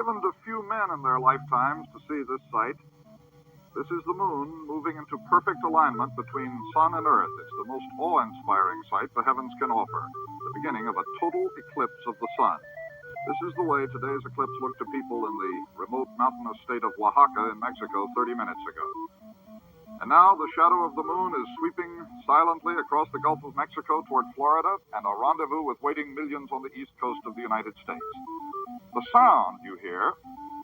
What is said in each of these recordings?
given to few men in their lifetimes to see this sight. This is the moon moving into perfect alignment between sun and earth. It's the most awe-inspiring sight the heavens can offer, the beginning of a total eclipse of the sun. This is the way today's eclipse looked to people in the remote mountainous state of Oaxaca in Mexico 30 minutes ago. And now the shadow of the moon is sweeping silently across the Gulf of Mexico toward Florida and a rendezvous with waiting millions on the east coast of the United States. The sound you hear,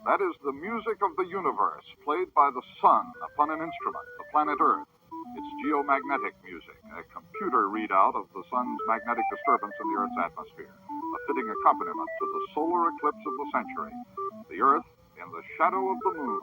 that is the music of the universe, played by the sun upon an instrument, the planet Earth. It's geomagnetic music, a computer readout of the sun's magnetic disturbance in the Earth's atmosphere, a fitting accompaniment to the solar eclipse of the century, the Earth in the shadow of the moon.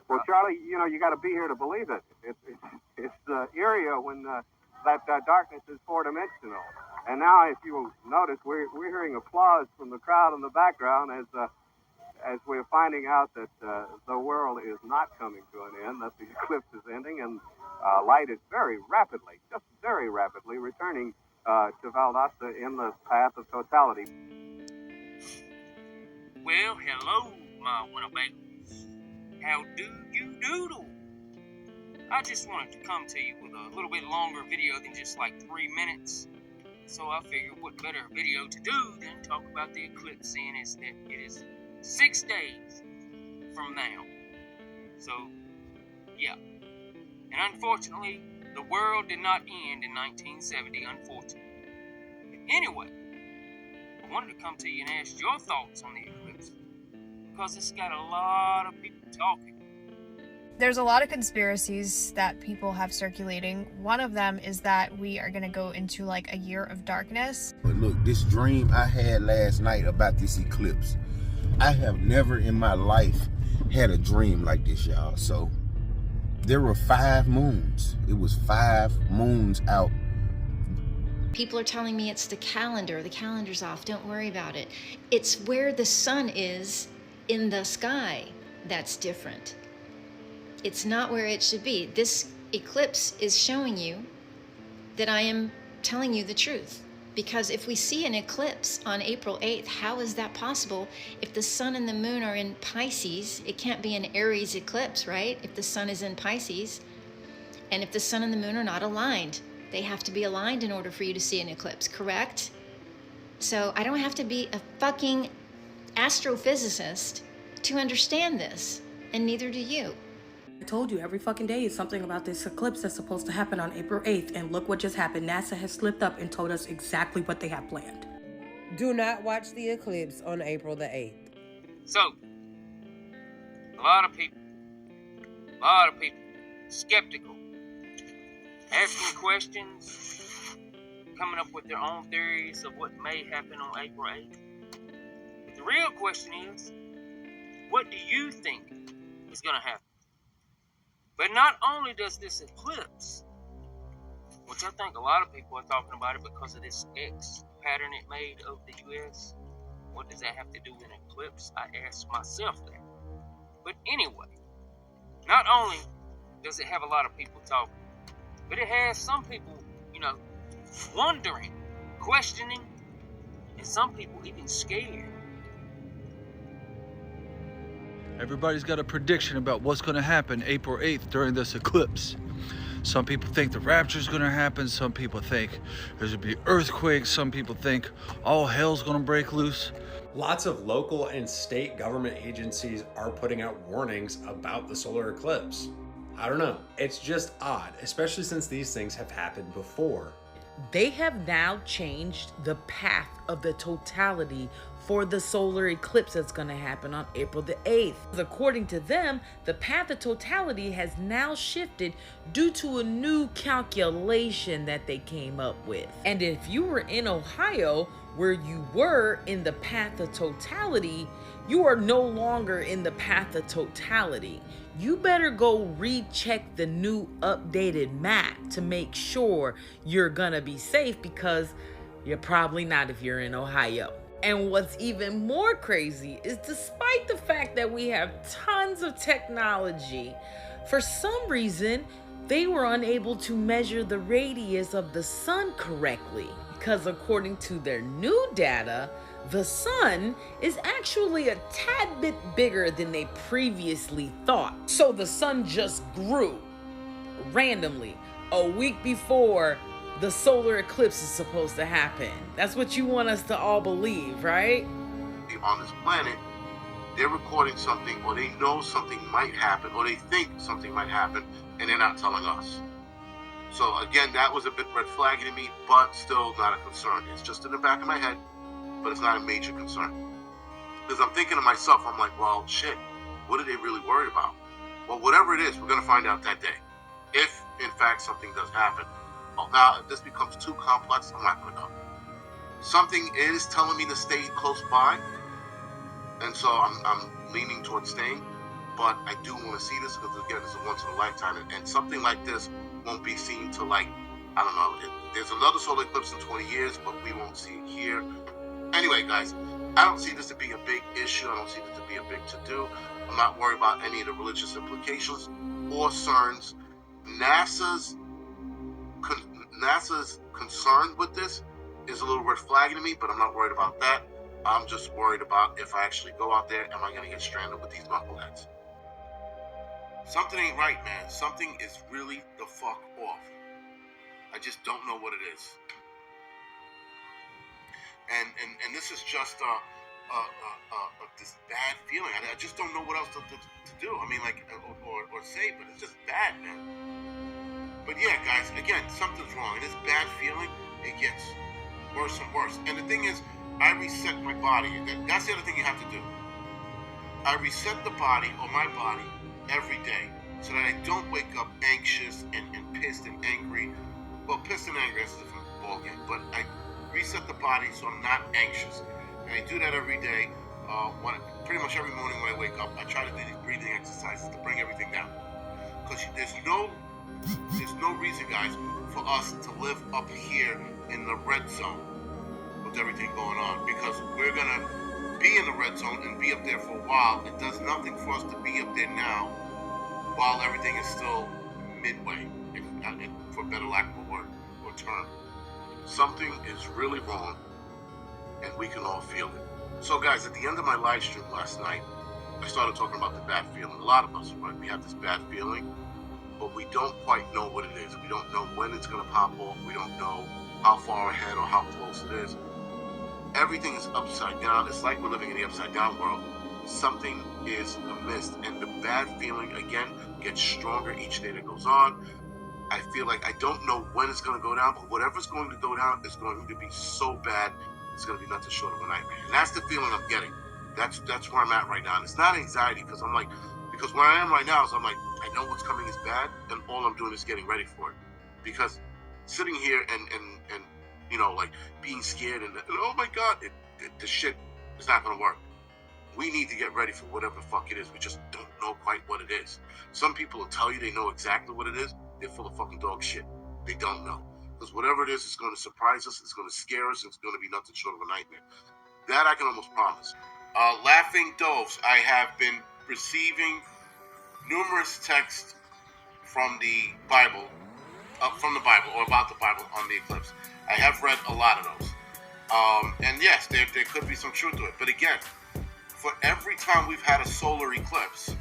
Well, Charlie, you know, you got to be here to believe it. It's eerie when that darkness is four-dimensional. And now, if you notice, we're hearing applause from the crowd in the background as we're finding out that the world is not coming to an end, that the eclipse is ending, and light is very rapidly, just very rapidly, returning to Valdosta in the path of totality. Well, hello, my Winnebagos. How do you doodle? I just wanted to come to you with a little bit longer video than just like 3 minutes. So I figured what better video to do than talk about the eclipse, seeing is that it is 6 days from now. So, yeah. And unfortunately, the world did not end in 1970, unfortunately. But anyway, I wanted to come to you and ask your thoughts on the eclipse, because it's got a lot of people talking. There's a lot of conspiracies that people have circulating. One of them is that we are going to go into like a year of darkness. But look, this dream I had last night about this eclipse, I have never in my life had a dream like this, y'all. So there were 5 moons. It was 5 moons out. People are telling me it's the calendar. The calendar's off. Don't worry about it. It's where the sun is in the sky that's different. It's not where it should be. This eclipse is showing you that I am telling you the truth. Because if we see an eclipse on April 8th, how is that possible? If the sun and the moon are in Pisces, it can't be an Aries eclipse, right? If the sun is in Pisces, and if the sun and the moon are not aligned, they have to be aligned in order for you to see an eclipse, correct? So I don't have to be a fucking astrophysicist to understand this, and neither do you. I told you every fucking day is something about this eclipse that's supposed to happen on April 8th, and look what just happened. NASA has slipped up and told us exactly what they have planned. Do not watch the eclipse on April the 8th. So, a lot of people, skeptical, asking questions, coming up with their own theories of what may happen on April 8th. But the real question is, what do you think is going to happen? But not only does this eclipse, which I think a lot of people are talking about it because of this X pattern it made of the U.S., what does that have to do with an eclipse? I asked myself that. But anyway, not only does it have a lot of people talking, but it has some people, wondering, questioning, and some people even scared. Everybody's got a prediction about what's going to happen April 8th during this eclipse. Some people think the rapture is going to happen. Some people think there's going to be earthquakes. Some people think all hell's going to break loose. Lots of local and state government agencies are putting out warnings about the solar eclipse. I don't know. It's just odd, especially since these things have happened before. They have now changed the path of the totality for the solar eclipse that's going to happen on April the 8th. According to them, the path of totality has now shifted due to a new calculation that they came up with. And if you were in Ohio, where you were in the path of totality, you are no longer in the path of totality. You better go recheck the new updated map to make sure you're gonna be safe, because you're probably not if you're in Ohio. And what's even more crazy is despite the fact that we have tons of technology, for some reason, they were unable to measure the radius of the sun correctly. Because according to their new data, the sun is actually a tad bit bigger than they previously thought. So the sun just grew randomly a week before the solar eclipse is supposed to happen. That's what you want us to all believe, right? On this planet, they're recording something, or they know something might happen, or they think something might happen, and they're not telling us. So again, that was a bit red flagging to me, but still not a concern. It's just in the back of my head, but it's not a major concern. Because I'm thinking to myself, I'm like, well, shit, what are they really worried about? Well, whatever it is, we're going to find out that day. If, in fact, something does happen. Well, now, if this becomes too complex, I'm not going to go. Something is telling me to stay close by, and so I'm leaning towards staying. But I do want to see this because, again, this is once in a lifetime. And something like this won't be seen till, like, I don't know. There's another solar eclipse in 20 years, but we won't see it here. Anyway, guys, I don't see this to be a big issue. I don't see this to be a big to-do. I'm not worried about any of the religious implications or Cern's. NASA's concern with this is a little red flagging to me, but I'm not worried about that. I'm just worried about if I actually go out there, am I going to get stranded with these knuckleheads? Something ain't right, man. Something is really the fuck off. I just don't know what it is. And this is just this bad feeling. I just don't know what else to do. I mean, like, or say, but it's just bad, man. But yeah, guys, again, something's wrong. And this bad feeling, it gets worse and worse. And the thing is, I reset my body. That's the other thing you have to do. I reset the body, or my body, every day, so that I don't wake up anxious and pissed and angry. Well, pissed and angry is a different ballgame, but I reset the body so I'm not anxious. And I do that every day. Pretty much every morning when I wake up, I try to do these breathing exercises to bring everything down. Because there's no reason, guys, for us to live up here in the red zone with everything going on, because we're gonna be in the red zone and be up there for a while. It does nothing for us to be up there now while everything is still midway, for better lack of a word or term. Something is really wrong, and we can all feel it. So, guys, at the end of my live stream last night, I started talking about the bad feeling. A lot of us, right? We have this bad feeling, but we don't quite know what it is. We don't know when it's going to pop off. We don't know how far ahead or how close it is. Everything is upside down. It's like we're living in the upside down world. Something is amiss, and the bad feeling, again, gets stronger each day that goes on. I feel like I don't know when it's going to go down, but whatever's going to go down is going to be so bad, it's going to be nothing short of a nightmare. And that's the feeling I'm getting. That's where I'm at right now. And it's not anxiety, because where I am right now is I'm like, I know what's coming is bad, and all I'm doing is getting ready for it. Because sitting here and you know, like, being scared and oh my God, the shit is not going to work. We need to get ready for whatever the fuck it is. We just don't know quite what it is. Some people will tell you they know exactly what it is. They're full of fucking dog shit. They don't know. Because whatever it is, it's going to surprise us, it's going to scare us, it's going to be nothing short of a nightmare. That I can almost promise. Laughing Doves, I have been receiving numerous texts from the Bible, or about the Bible on the eclipse. I have read a lot of those. And yes, there could be some truth to it. But again, for every time we've had a solar eclipse,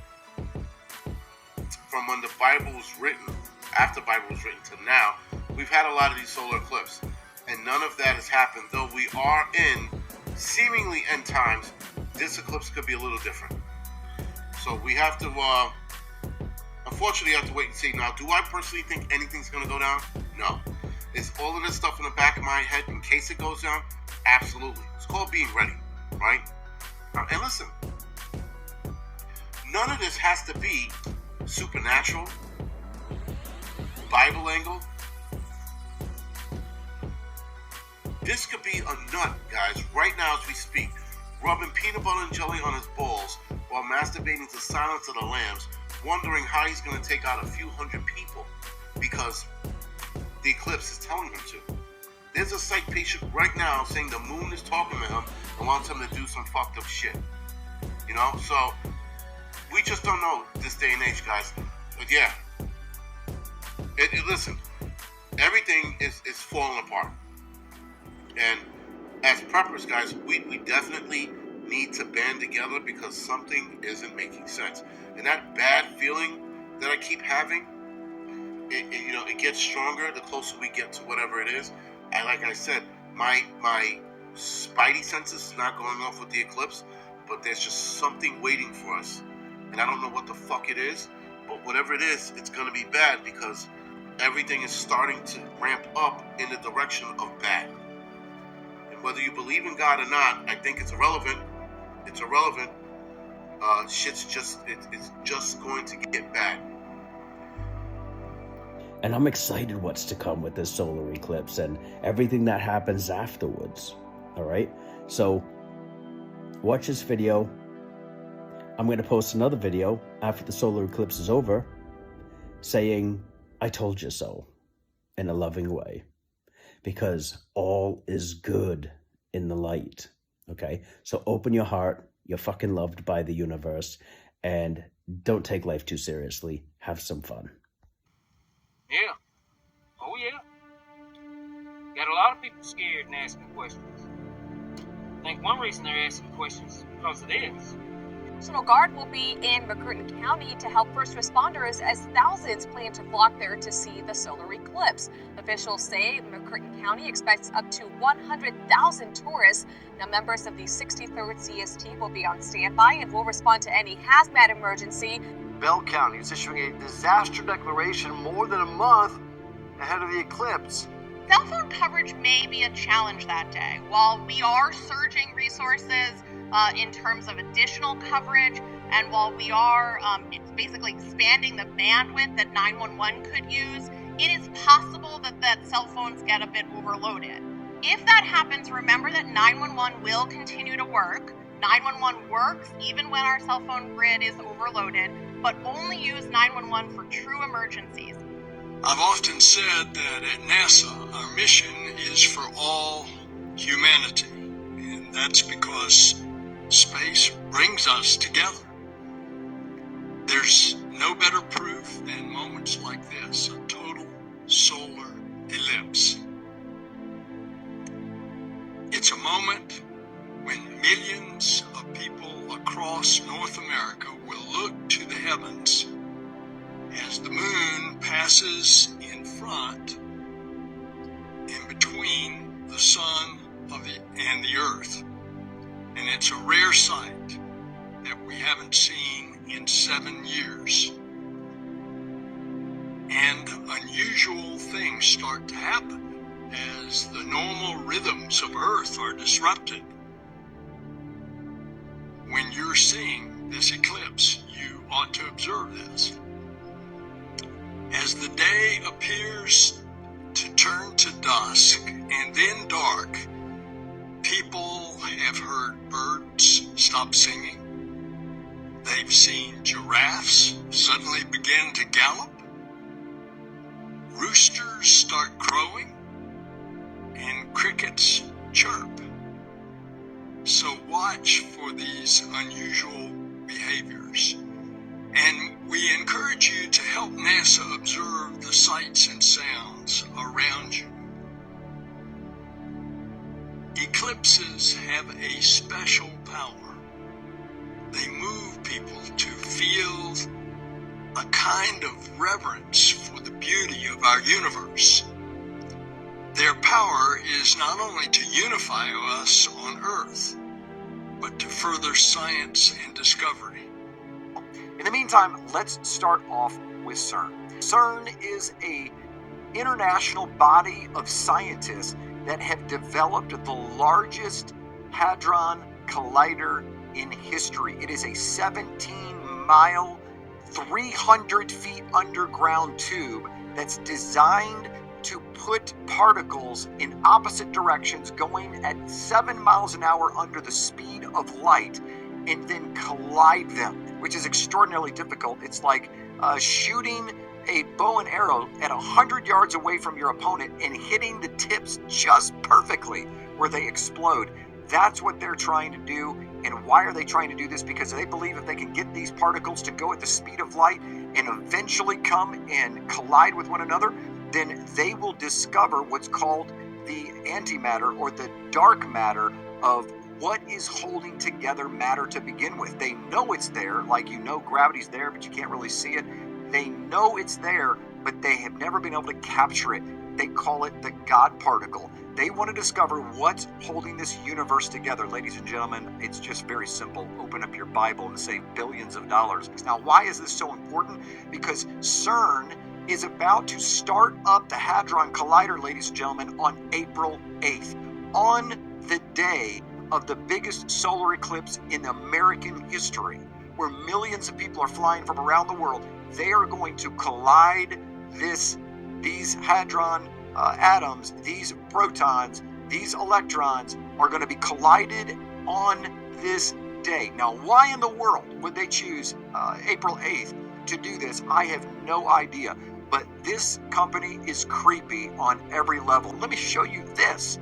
from when the Bible was written, after the Bible was written to now, we've had a lot of these solar eclipses. And none of that has happened. Though we are in seemingly end times, this eclipse could be a little different. So we have to, unfortunately, have to wait and see. Now, do I personally think anything's going to go down? No. Is all of this stuff in the back of my head in case it goes down? Absolutely. It's called being ready, right? And listen, none of this has to be supernatural, Bible angle. This could be a nut, guys, right now as we speak, rubbing peanut butter and jelly on his balls while masturbating to Silence of the Lambs, wondering how he's going to take out a few hundred people because the eclipse is telling him to. There's a psych patient right now saying the moon is talking to him and wants them to do some fucked up shit. You know? So, we just don't know this day and age, guys. But yeah. Listen, everything is falling apart. And as preppers, guys, we definitely need to band together because something isn't making sense. And that bad feeling that I keep having, it gets stronger the closer we get to whatever it is. And like I said, my spidey senses is not going off with the eclipse, but there's just something waiting for us. And I don't know what the fuck it is, but whatever it is, it's going to be bad because everything is starting to ramp up in the direction of bad. And whether you believe in God or not, I think it's irrelevant. It's irrelevant. It's just going to get bad. And I'm excited what's to come with this solar eclipse and everything that happens afterwards. All right? So watch this video. I'm going to post another video after the solar eclipse is over saying, I told you so, in a loving way, because all is good in the light. Okay? So open your heart. You're fucking loved by the universe, and don't take life too seriously. Have some fun. Yeah. Oh, yeah. Got a lot of people scared and asking questions. I think one reason they're asking questions is because of this. National Guard will be in McCurtain County to help first responders as thousands plan to flock there to see the solar eclipse. Officials say McCurtain County expects up to 100,000 tourists. Now, members of the 63rd CST will be on standby and will respond to any hazmat emergency. Bell County is issuing a disaster declaration more than a month ahead of the eclipse. Cell phone coverage may be a challenge that day. While we are surging resources in terms of additional coverage, and while we are it's basically expanding the bandwidth that 911 could use, it is possible that cell phones get a bit overloaded. If that happens, remember that 911 will continue to work. 911 works even when our cell phone grid is overloaded, but only use 911 for true emergencies. I've often said that at NASA, our mission is for all humanity, and that's because space brings us together. There's no better proof than moments like this, a total solar eclipse. It's a moment when millions of people across North America will look to the heavens as the moon passes in front and between the sun and the earth. And it's a rare sight that we haven't seen in 7 years. And unusual things start to happen as the normal rhythms of Earth are disrupted. When you're seeing this eclipse, you ought to observe this. As the day appears to turn to dusk and then dark, people have heard birds stop singing. They've seen giraffes suddenly begin to gallop. Roosters start crowing and crickets chirp. So watch for these unusual behaviors. And we encourage you to help NASA observe the sights and sounds around you. Eclipses have a special power. They move people to feel a kind of reverence for the beauty of our universe. Their power is not only to unify us on Earth, but to further science and discovery. In the meantime, let's start off with Cern. Cern is an international body of scientists that have developed the largest hadron collider in history. It is a 17-mile, 300 feet underground tube that's designed to put particles in opposite directions going at 7 miles an hour under the speed of light and then collide them, which is extraordinarily difficult. It's like shooting a bow and arrow at 100 yards away from your opponent and hitting the tips just perfectly where they explode. That's what they're trying to do. And why are they trying to do this? Because they believe if they can get these particles to go at the speed of light and eventually come and collide with one another, then they will discover what's called the antimatter, or the dark matter of what is holding together matter to begin with. They know it's there, like gravity's there, but you can't really see it. They know it's there, but they have never been able to capture it. They call it the God particle. They want to discover what's holding this universe together. Ladies and gentlemen, it's just very simple. Open up your Bible and save billions of dollars. Now, why is this so important? Because CERN is about to start up the Hadron Collider, ladies and gentlemen, on April 8th, on the day of the biggest solar eclipse in American history, where millions of people are flying from around the world. They are going to collide these hadron atoms, these protons, these electrons are going to be collided on this day. Now, why in the world would they choose April 8th to do this? I have no idea. But this company is creepy on every level. Let me show you this.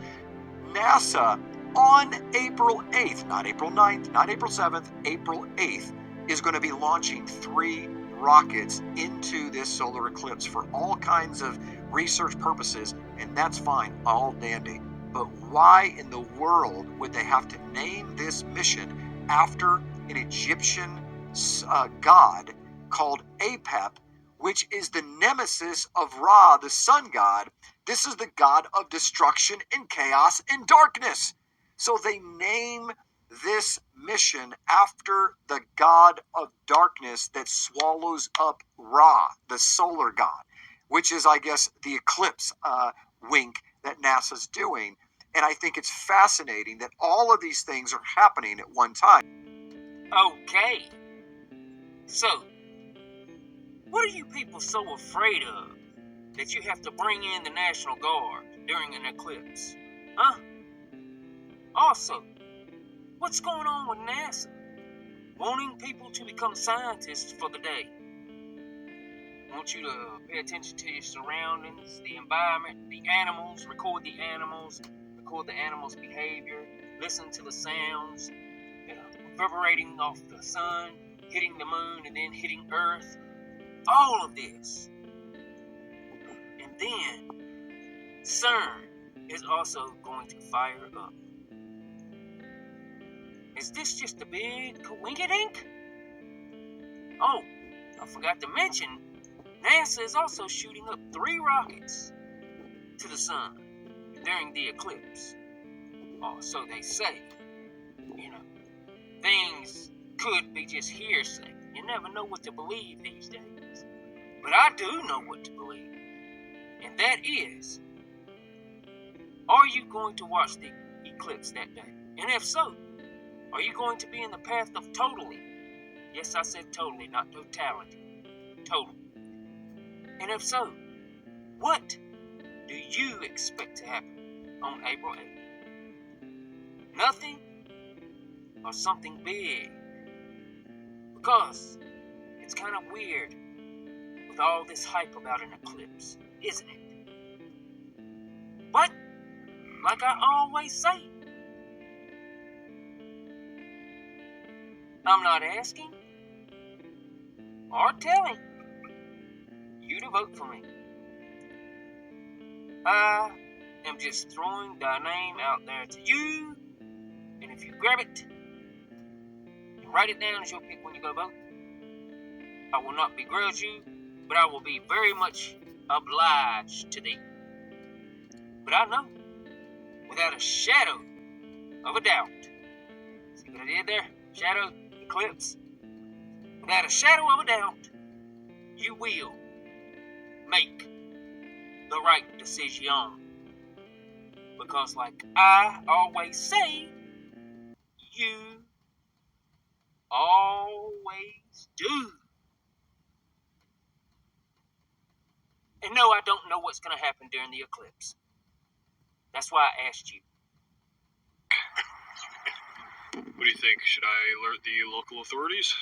NASA on April 8th, not April 9th, not April 7th, April 8th, is going to be launching 3 rockets into this solar eclipse for all kinds of research purposes, and that's fine, all dandy. But why in the world would they have to name this mission after an Egyptian god called Apep, which is the nemesis of Ra, the sun god? This is the god of destruction and chaos and darkness. So they name this mission after the god of darkness that swallows up Ra, the solar god, which is, I guess, the eclipse wink that NASA's doing. And I think it's fascinating that all of these things are happening at one time. Okay. So, what are you people so afraid of that you have to bring in the National Guard during an eclipse? Huh? Also, what's going on with NASA? Wanting people to become scientists for the day. Want you to pay attention to your surroundings, the environment, the animals, record the animals behavior, listen to the sounds, reverberating off the sun, hitting the moon, and then hitting Earth. All of this. And then CERN is also going to fire up. Is this just a big coinkydink? Oh, I forgot to mention, NASA is also shooting up 3 rockets to the sun during the eclipse. Or so they say. Things could be just hearsay. You never know what to believe these days. But I do know what to believe. And that is, are you going to watch the eclipse that day? And if so, are you going to be in the path of totally? Yes, I said totally, not totality. Total. And if so, what do you expect to happen on April 8th? Nothing or something big? Because it's kind of weird with all this hype about an eclipse, isn't it? But, like I always say, I'm not asking or telling you to vote for me. I am just throwing the name out there to you, and if you grab it and write it down as your pick when you go vote, I will not begrudge you, but I will be very much obliged to thee. But I know, without a shadow of a doubt, see what I did there? Shadow, eclipse. Without a shadow of a doubt, you will make the right decision. Because like I always say, you always do. And no, I don't know what's going to happen during the eclipse. That's why I asked you. What do you think? Should I alert the local authorities?